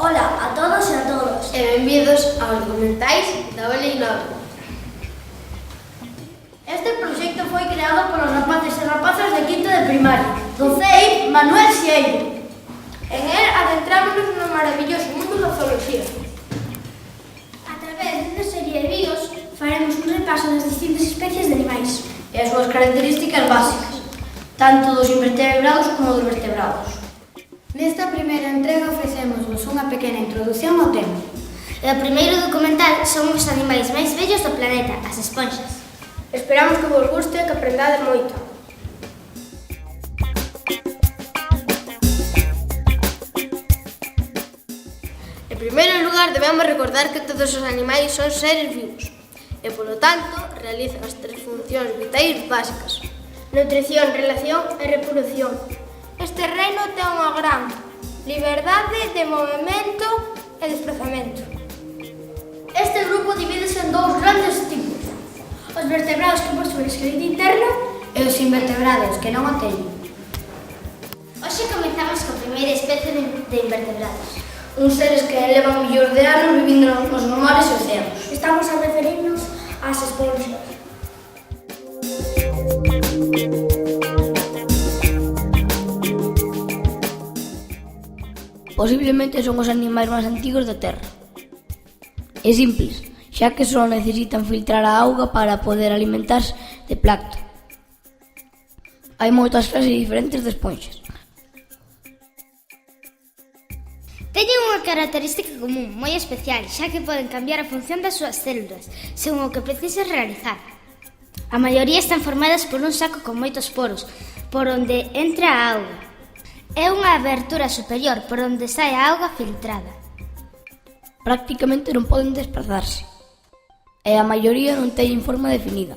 Ola a todos e a todas. E benvidos aos documentais da Olinova. Este proxecto foi creado polos rapaces e rapazas de quinto de primaria, do CEIP Manuel Xieiro. En el adentrámonos no maravilloso mundo da zoología. A través desta serie de vídeos faremos un repaso das distintas especies de animais e as súas características básicas, tanto dos invertebrados como dos vertebrados. Nesta primeira entrega ofrecemos-vos unha pequena introdución ao tema. E o primeiro documental son os animais máis bellos do planeta, as esponxas. Esperamos que vos guste e que aprendades moito. En primeiro lugar, debemos recordar que todos os animais son seres vivos e, polo tanto, realizan as tres funcións vitais básicas: nutrición, relación e reproducción. Este reino ten unha gran liberdade de movimento e desplazamento. Este grupo divídese en dous grandes tipos: os vertebrados que posúen esqueleto interno E os invertebrados que non o teñen. Hoxe comezamos coa primeira especie de invertebrados. uns seres que levan millóns de anos vivindo nos mares e océanos. Estamos a referirnos ás esponxas. Posiblemente son os animais máis antigos da Terra. É simples, xa que só necesitan filtrar a auga para poder alimentarse de plancton. Hai moitas clases diferentes de esponxas. Teñen unha característica común moi especial, xa que poden cambiar a función das súas células según o que precises realizar. A maioría están formadas por un saco con moitos poros, por onde entra a auga. É unha abertura superior por onde sae a auga filtrada. Prácticamente non poden desplazarse, e a maioría non teñen forma definida.